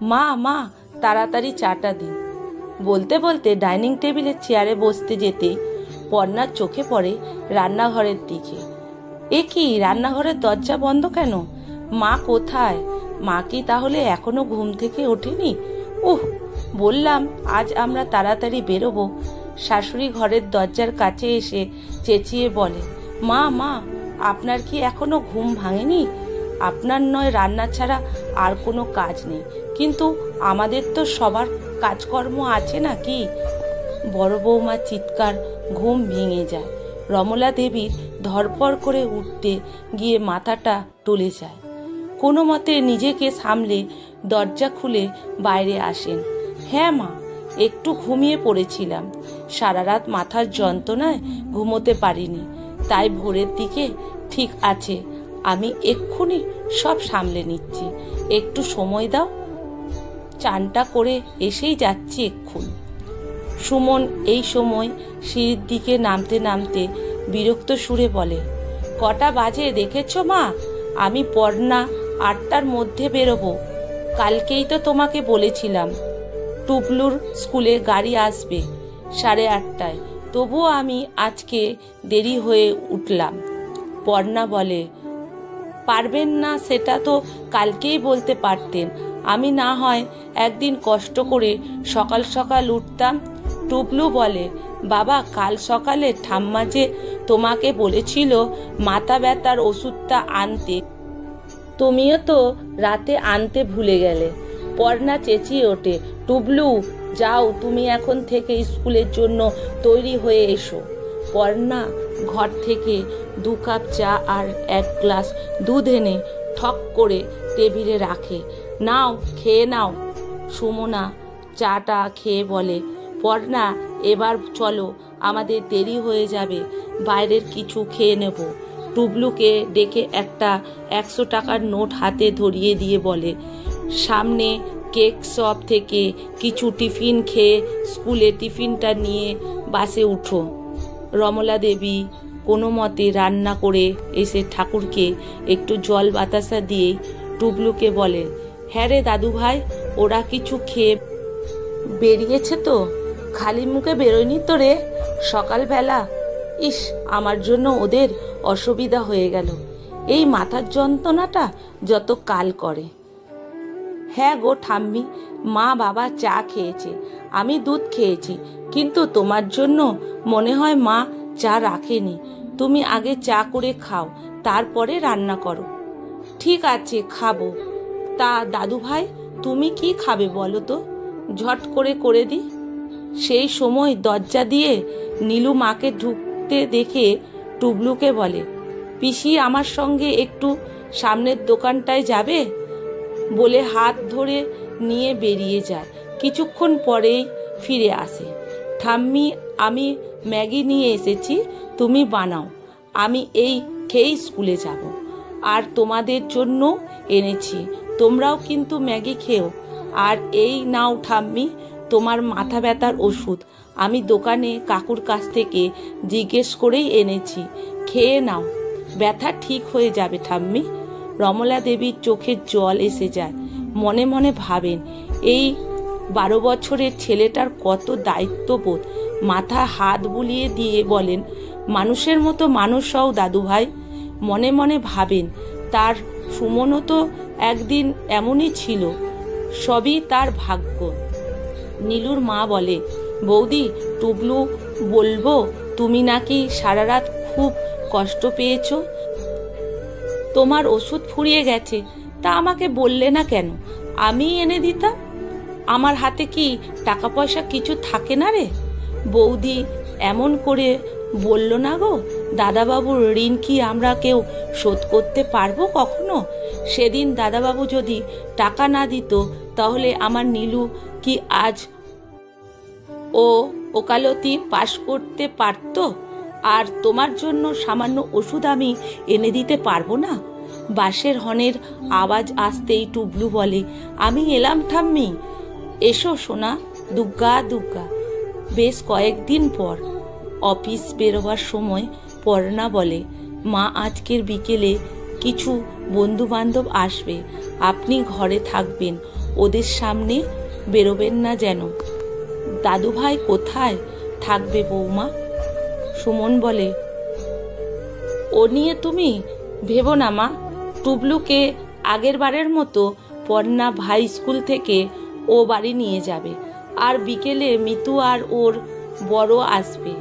মা মা তাড়াতাড়ি চাটা দিন। বলতে বলতে ডাইনিং টেবিলের চেয়ারে বসতে যেতেই পর্ণার চোখে পড়ে রান্নাঘরের দিকে। এ কি, রান্নাঘরের দরজা বন্ধ কেন? মা কোথায়? মা কি তাহলে এখনো ঘুম থেকে ওঠেনি? বললাম আজ আমরা তাড়াতাড়ি বেরোবো। শাশুড়ি ঘরের দরজার কাছে এসে চেঁচিয়ে বলে, মা মা আপনার কি এখনো ঘুম ভাঙেনি? আপনার নয় রান্না ছাড়া আর কোনো কাজ নেই, কিন্তু আমাদের তো সবার কাজকর্ম আছে নাকি? বড় বৌমা চিৎকার, ঘুম ভেঙে যায়। রমলা দেবীর ধরপড় করে উঠতে গিয়ে মাথাটা টলে যায়। কোনো মতে নিজেকে সামলে দরজা খুলে বাইরে আসেন। হ্যাঁ মা, একটু ঘুমিয়ে পড়েছিলাম। সারা রাত মাথার যন্ত্রণায় ঘুমোতে পারিনি, তাই ভোরের দিকে ঠিক আছে, আমি এক্ষুনি সব সামলে নিচ্ছি, একটু সময় দাও। চানটা করে এসেই যাচ্ছি এক্ষুনি। সুমন এই সময় সিঁড়ির দিকে নামতে নামতে বিরক্ত সুরে বলে, কটা বাজে দেখেছ মা? আমি পর্ণা 8টার মধ্যে বেরোবো। কালকেই তো তোমাকে বলেছিলাম টুবলুর স্কুলে গাড়ি আসবে 8:30টায়, তবুও আমি আজকে দেরি হয়ে উঠলাম। পর্ণা বলে, পারবেন না সেটা তো কালকেই বলতে পারতেন, আমি না হয় একদিন কষ্ট করে সকাল সকাল উঠতাম। টুবলু বলে, বাবা কাল সকালে ঠাম্মা যে তোমাকে বলেছিল মাথা ব্যথার ওষুধটা আনতে, তুমিও তো রাতে আনতে ভুলে গেলে। পর্ণা চেঁচিয়ে ওঠে, টুবলু যাও, তুমি এখন থেকে স্কুলের জন্য তৈরি হয়ে এসো। পর্ণা ঘর থেকে 2 কাপ চা আর 1 গ্লাস দুধ এনে ঠক করে টেবিলে রাখে। নাও খেয়ে নাও। সুমনা চাটা খেয়ে বলে, পর্ণা এবার চলো, আমাদের দেরি হয়ে যাবে, বাইরের কিছু খেয়ে নেব। টুবলুকে ডেকে একটা 100 টাকার নোট হাতে ধরিয়ে দিয়ে বলে, সামনে কেক শপ থেকে কিছু টিফিন খেয়ে স্কুলে টিফিনটা নিয়ে বাসে উঠো। রমলা দেবী কোনো মতে রান্না করে এসে ঠাকুরকে একটু জল বাতাসা দিয়ে টুবলুকে বলে, হ্যাঁ রে দাদু ভাই, ওরা কিছু খেয়ে বেরিয়েছে তো? খালি মুখে বেরোয়নি তো রে সকালবেলা? ইস, আমার জন্য ওদের অসুবিধা হয়ে গেল, এই মাথার যন্ত্রণাটা যত কাল করে। হ্যাঁ গো ঠাম্মি, মা বাবা চা খেয়েছে, আমি দুধ খেয়েছি, কিন্তু তোমার জন্য মনে হয় মা চা রাখেনি। তুমি আগে চা করে খাও, তারপরে রান্না করো। ঠিক আছে খাবো। তা দাদু ভাই তুমি কি খাবে বলো তো, ঝট করে করে দি। সেই সময় দরজা দিয়ে নীলু মাকে ঢুকতে দেখে টুবলুকে বলে, পিসি আমার সঙ্গে একটু সামনের দোকানটায় যাবে? বলে হাত ধরে নিয়ে বেরিয়ে যায়। কিছুক্ষণ পরেই ফিরে আসে, ঠাম্মি আমি ম্যাগি নিয়ে এসেছি, তুমি বানাও, আমি এই খেয়েই স্কুলে যাব। আর তোমাদের জন্য এনেছি, তোমরাও কিন্তু ম্যাগি খেও। আর এই নাও ঠাম্মি তোমার মাথা ব্যথার ওষুধ, আমি দোকানে কাকুর কাছ থেকে জিজ্ঞেস করেই এনেছি, খেয়ে নাও, ব্যথা ঠিক হয়ে যাবে ঠাম্মি। রমলা দেবীর চোখে জল এসে যায়, মনে মনে ভাবেন এই 12 বছরের ছেলেটার কত দায়িত্ববোধ। মাথায় হাত বুলিয়ে দিয়ে বলেন, মানুষের মতো মানুষ হও দাদু ভাই। মনে মনে ভাবেন তার সুমনও তো একদিন এমনই ছিল, সবই তার ভাগ্য। নীলুর মা বলে, বৌদি টুবলু বলবো তুমি নাকি সারা রাত খুব কষ্ট পেয়েছ, তোমার ওষুধ ফুরিয়ে গেছে, তা আমাকে বললে না কেন? আমি এনে দিতাম। আমার হাতে কি টাকা পয়সা কিছু থাকে না রে? বৌদি এমন করে বলল না গো, দাদাবাবুর ঋণ কি আমরা কেউ শোধ করতে পারবো কখনো? সেদিন দাদাবাবু যদি টাকা না দিত, তাহলে আমার নীলু কি আজ ওকালতি পাশ করতে পারতো? আর তোমার জন্য সামান্য ওষুধ আমি এনে দিতে পারবো না? বাঁশের হর্নের আওয়াজ আসতেই টুবলু বলে, আমি এলাম ঠাম্মি। এসো সোনা, দুগ্গা দুগ্গা। বেশ কয়েকদিন পর অফিস বেরোবার সময় পর্ণা বলে, মা আজকের বিকেলে কিছু বন্ধু বান্ধব আসবে, আপনি ঘরে থাকবেন, ওদের সামনে বেরোবেন না যেন। দাদু ভাই কোথায় থাকবে বৌমা? সুমন বলে, ও নিয়ে তুমি ভেবো না মা। টুবলুকে আগের বারের মতো পর্ণা ভাই স্কুল থেকে ও বাড়ি নিয়ে যাবে, আর বিকেলে মিতু আর ওর বড় আসবে।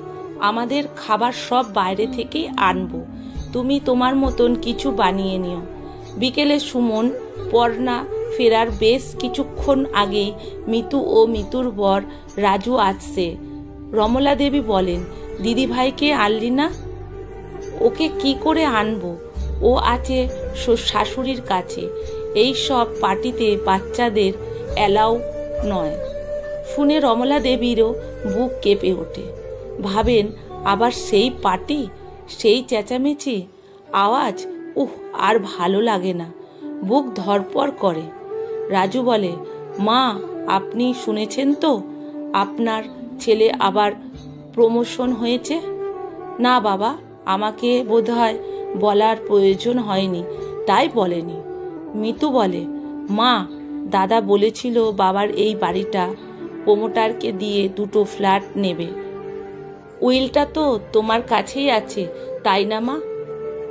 আমাদের খাবার সব বাইরে থেকেই আনবো, তুমি তোমার মতন কিছু বানিয়ে নিও। বিকেলে সুমন পর্ণা ফেরার বেশ কিছুক্ষণ আগেই মিতু ও মিতুর বর রাজু আসছে। রমলা দেবী বলেন, দিদি ভাইকে আনলি না? ওকে কি করে আনবো, ও আছে শাশুড়ির কাছে। এই সব পার্টিতে বাচ্চাদের অ্যালাউ নয়। শুনে রমলা দেবীরও বুক কেঁপে ওঠে। ভাবেন, আবার সেই পার্টি, সেই চেঁচামেচি আওয়াজ, আর ভালো লাগে না, বুক ধরপড় করে। রাজু বলে, মা আপনি শুনেছেন তো আপনার ছেলে আবার প্রমোশন হয়েছে? না বাবা, আমাকে বোধহয় বলার প্রয়োজন হয়নি, তাই বলেনি। মিতু বলে, মা দাদা বলেছিল বাবার এই বাড়িটা প্রমোটারকে দিয়ে 2টো ফ্ল্যাট নেবে। উইলটা তো তোমার কাছেই আছে, তাই না মা?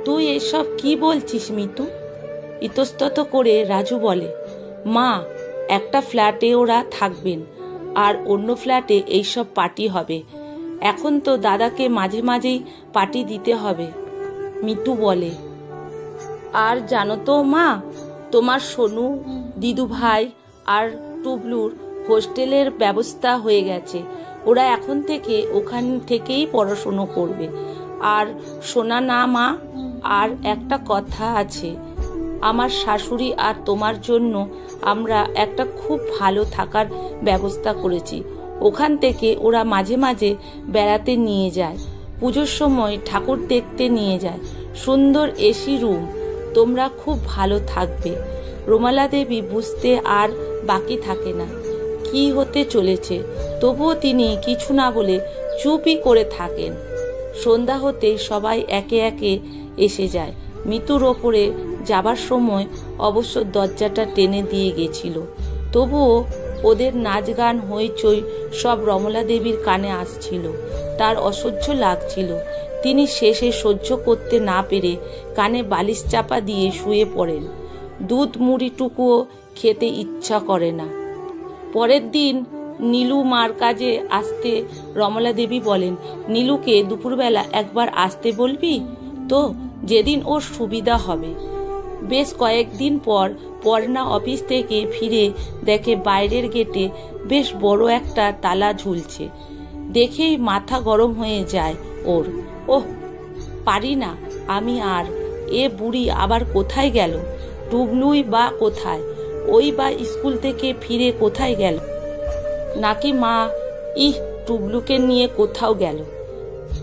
তুই এসব কি বলছিস মিতু? ইতস্তত করে রাজু বলে, মা একটা ফ্ল্যাটে ওরা থাকবেন, আর অন্য ফ্ল্যাটে এইসব পার্টি হবে। এখন তো দাদাকে মাঝে মাঝেই পার্টি দিতে হবে। মিতু বলে, আর জানো তো মা, তোমার সোনু দিদু ভাই আর টুবলুর হোস্টেলের ব্যবস্থা হয়ে গেছে। ওরা এখন থেকে ওখান থেকেই পড়াশুনো করবে। আর শোনা না মা, আর একটা কথা আছে, আমার শাশুড়ি আর তোমার জন্য আমরা একটা খুব ভালো থাকার ব্যবস্থা করেছি। ওখান থেকে ওরা মাঝে মাঝে বেড়াতে নিয়ে যায়, পুজোর সময় ঠাকুর দেখতে নিয়ে যায়। সুন্দর এসি রুম, তোমরা খুব ভালো থাকবে। রমালা দেবী বুঝতে আর বাকি থাকে না কি হতে চলেছে, তবুও তিনি কিছু না বলে চুপই করে থাকেন। সন্ধ্যা হতেই সবাই একে একে এসে যায়। মিতুর ওপরে যাবার সময় অবশ্য দরজাটা টেনে দিয়ে গেছিল, তবুও ওদের নাচ গান হইচই সব রমলা দেবীর কানে আসছিল। তার অসহ্য লাগছিল। তিনি শেষে সহ্য করতে না পেরে কানে বালিশ চাপা দিয়ে শুয়ে পড়েন। দুধ মুড়িটুকুও খেতে ইচ্ছা করে না। পরের দিন নীলু মার কাজে আসতে রমলা দেবী বলেন, নীলুকে দুপুরবেলা একবার আসতে বলবি তো, যেদিন ওর সুবিধা হবে। বেশ কয়েকদিন পর পর্ণা অফিস থেকে ফিরে দেখে বাইরের গেটে বেশ বড় একটা তালা ঝুলছে। দেখেই মাথা গরম হয়ে যায় ওর। পারি না আমি আর, এ বুড়ি আবার কোথায় গেল? টুবলুই বা কোথায়? ওই বা স্কুল থেকে ফিরে কোথায় গেল? নাকি মা টুবলুকে নিয়ে কোথাও গেল?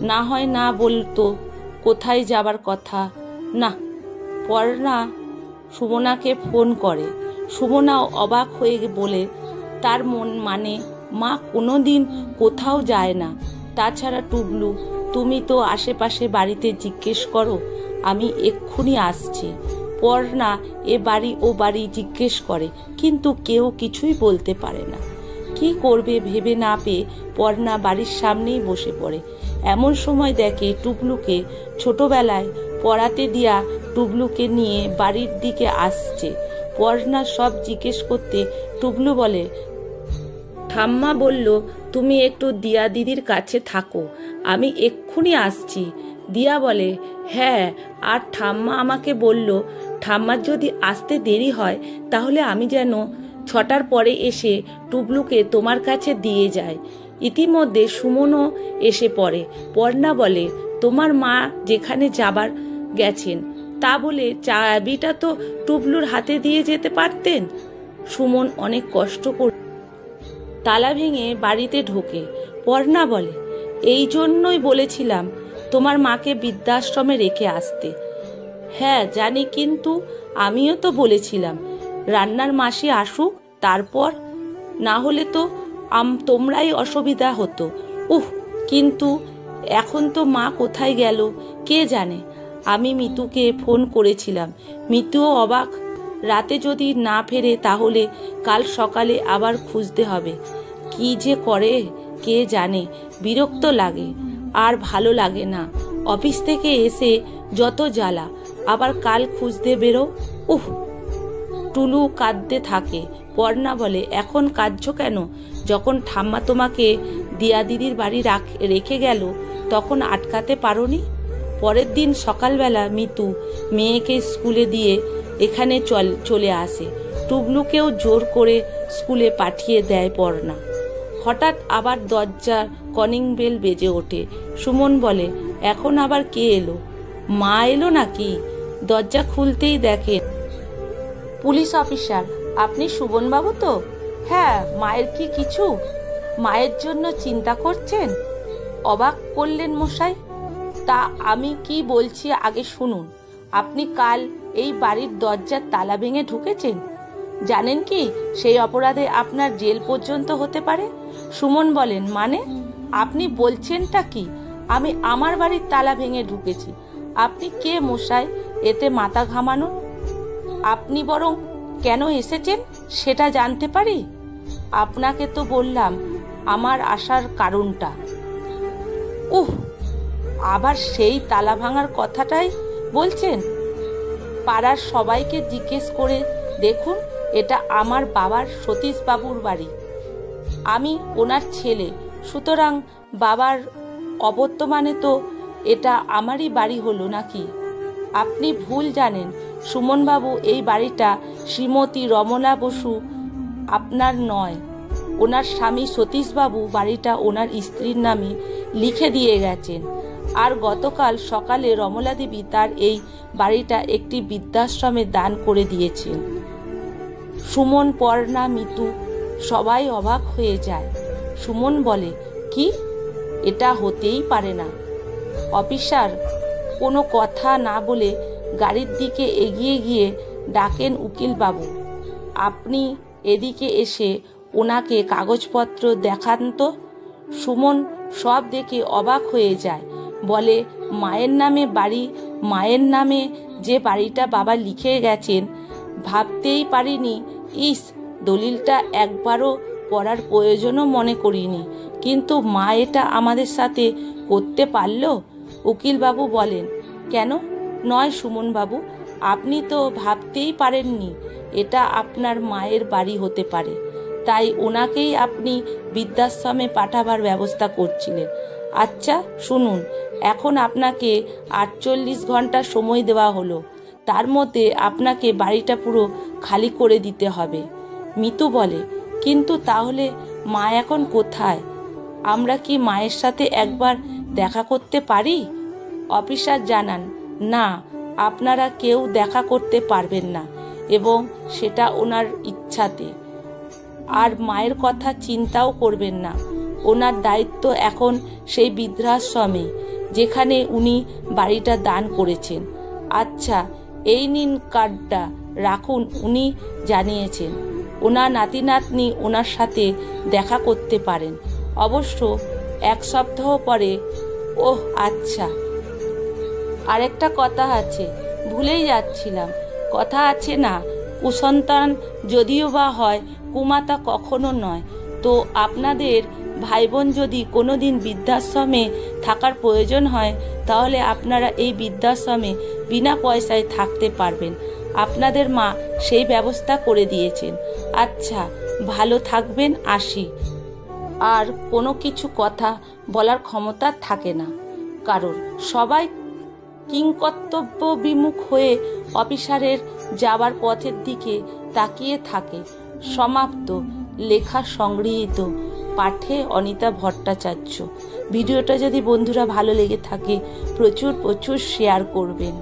না হয় না বলতো কোথায় যাবার কথা। না, পর্ণা সুমনাকে ফোন করে। সুমনাও অবাক হয়ে বলে, তার মানে মা কোনোদিন কোথাও যায় না। তাছাড়া টুবলু, তুমি তো আশেপাশে বাড়িতে জিজ্ঞেস করো, আমি এক্ষুনি আসছি। পর্ণা এ বাড়ি ও বাড়ি জিজ্ঞেস করে, কিন্তু কেউ কিছুই বলতে পারে না। কি করবে ভেবে না পেয়ে পর্ণা বাড়ির সামনেই বসে পড়ে। এমন সময় দেখে টুবলুকে ছোটবেলায় পড়াতে দিয়া টুবলুকে নিয়ে বাড়ির দিকে আসছে। পর্ণা সব জিজ্ঞেস করতে টুবলু বলে, ঠাম্মা বলল তুমি একটু দিয়া দিদির কাছে থাকো, আমি এক্ষুনি আসছি। দিয়া বলে, হ্যাঁ, আর ঠাম্মা আমাকে বলল ঠাম্মার যদি আসতে দেরি হয় তাহলে আমি যেন 6টার পরে এসে টুবলুকে তোমার কাছে দিয়ে যায়। ইতিমধ্যে সুমনও এসে পড়ে। পর্ণা বলে, তোমার মা যেখানে যাবার গেছেন, তা বলে চাবিটা তো টুবলুর হাতে দিয়ে যেতে পারতেন। সুমন অনেক কষ্ট করে তালা ভেঙে বাড়িতে ঢোকে। পর্ণা বলে, এই জন্যই বলেছিলাম তোমার মাকে বৃদ্ধাশ্রমে রেখে আসতে। হ্যাঁ জানি, কিন্তু আমিও তো বলেছিলাম রান্নার মাসি আসুক, তারপর না হলে তো তোমরাই অসুবিধা হতো। কিন্তু এখন তো মা কোথায় গেল কে জানে। আমি মিতুকে ফোন করেছিলাম, মিতুও অবাক। রাতে যদি না ফেরে তাহলে কাল সকালে আবার খুঁজতে হবে। কি যে করে কে জানে, বিরক্ত লাগে আর ভালো লাগে না। অফিস থেকে এসে যত জ্বালা, আবার কাল খুঁজতে বেরো। উহ। টুলু কাঁদতে থাকে। পর্ণা বলে, এখন কাঁদছো কেন? যখন ঠাম্মা তোমাকে দিয়া দিদির বাড়ি রেখে গেল তখন আটকাতে পারোনি? পরের দিন সকালবেলা মিতু মেয়েকে স্কুলে দিয়ে এখানে চলে আসে। টুবলুকেও জোর করে স্কুলে পাঠিয়ে দেয় পর্ণা। হঠাৎ আবার দরজার কলিং বেল বেজে ওঠে। সুমন বলে, এখন আবার কে এলো? মা এলো নাকি? দরজা খুলতেই দেখে পুলিশ অফিসার। আপনি সুমনবাবু তো? হ্যাঁ। মায়ের কি কিছু? মায়ের জন্য চিন্তা করছেন? অবাক করলেন মশাই। তা আমি কি বলছি আগে শুনুন। আপনি কাল এই বাড়ির দরজার তালা ভেঙে ঢুকেছেন। জানেন কি সেই অপরাধে আপনার জেল পর্যন্ত হতে পারে? সুমন বলেন, মানে? আপনি বলছেনটা কি? আমি আমার বাড়ির তালা ভেঙে ঢুকেছি? আপনি কে মশাই এতে মাথা ঘামানো? আপনি বরং কেন এসেছেন সেটা জানতে পারি? আপনাকে তো বললাম আমার আসার কারণটা। উহ, আবার সেই তালা ভাঙার কথাটাই বলছেন? পাড়ার সবাইকে জিজ্ঞেস করে দেখুন, এটা আমার বাবার সতীশবাবুর বাড়ি। আমি ওনার ছেলে, সুতরাং বাবার অবর্তমানে তো এটা আমারই বাড়ি হলো নাকি? আপনি ভুল জানেন সুমনবাবু। এই বাড়িটা শ্রীমতী রমলা বসু আপনার নয়। ওনার স্বামী সতীশবাবু বাড়িটা ওনার স্ত্রীর নামে লিখে দিয়ে গেছেন। আর গতকাল সকালে রমলা দেবী তার এই বাড়িটা একটি বৃদ্ধাশ্রমে দান করে দিয়েছেন। সুমন, পর্ণা, মিতু সবাই অবাক হয়ে যায়। সুমন বলে, কি? এটা হতেই পারে না। অফিসার কোনো কথা না বলে গাড়ির দিকে এগিয়ে গিয়ে ডাকেন, উকিল বাবু আপনি এদিকে এসে ওনাকে কাগজপত্র দেখান তো। সুমন সব দেখে অবাক হয়ে যায়। বলে, মায়ের নামে বাড়ি? মায়ের নামে যে বাড়িটা বাবা লিখে গেছেন, ভাবতেই পারিনি। ইস, দলিলটা একবারও পড়ার প্রয়োজনও মনে করিনি, কিন্তু মা এটা আমাদের সাথে করতে পারল? উকিলবাবু বলেন, কেন নয় সুমনবাবু? আপনি তো ভাবতেই পারেননি এটা আপনার মায়ের বাড়ি হতে পারে, তাই ওনাকেই আপনি বৃদ্ধাশ্রমে পাঠাবার ব্যবস্থা করছিলেন। আচ্ছা শুনুন, এখন আপনাকে 48 ঘন্টা সময় দেওয়া হলো। তার মধ্যে আপনাকে বাড়িটা পুরো খালি করে দিতে হবে। মিতু বলে, কিন্তু তাহলে মা এখন কোথায়? আমরা কি মায়ের সাথে একবার দেখা করতে পারি? অফিসার জানান, না, আপনারা কেউ দেখা করতে পারবেন না, এবং সেটা ওনার ইচ্ছাতে। আর মায়ের কথা চিন্তাও করবেন না। ওনার দায়িত্ব এখন সেই বৃদ্ধাশ্রমে যেখানে উনি বাড়িটা দান করেছেন। আচ্ছা, এই নিন কার্ডটা রাখুন। উনি জানিয়েছেন ওনার নাতি নাতনি ওনার সাথে দেখা করতে পারেন, অবশ্য 1 সপ্তাহ পরে। ওহ আচ্ছা, আরেকটা কথা আছে, ভুলেই যাচ্ছিলাম। কথা আছে না, কুসন্তান যদিও বা হয়, কুমাতা কখনো নয়। তো আপনাদের ভাই বোন যদি কোনোদিন বৃদ্ধাশ্রমে থাকার প্রয়োজন হয়, তাহলে আপনারা এই বৃদ্ধাশ্রমে বিনা পয়সায় থাকতে পারবেন। আপনাদের মা সেই ব্যবস্থা করে দিয়েছেন। আচ্ছা, ভালো থাকবেন, আসি। আর কোনো কিছু কথা বলার ক্ষমতা থাকে না কারোর। সবাই কিংকর্তব্য বিমুখ হয়ে অফিসারের যাওয়ার পথের দিকে তাকিয়ে থাকে। সমাপ্ত। লেখা সংগৃহীত। পাঠে অনিতা ভট্টাচার্য। ভিডিওটা যদি বন্ধুরা ভালো লেগে থাকে প্রচুর শেয়ার করবেন।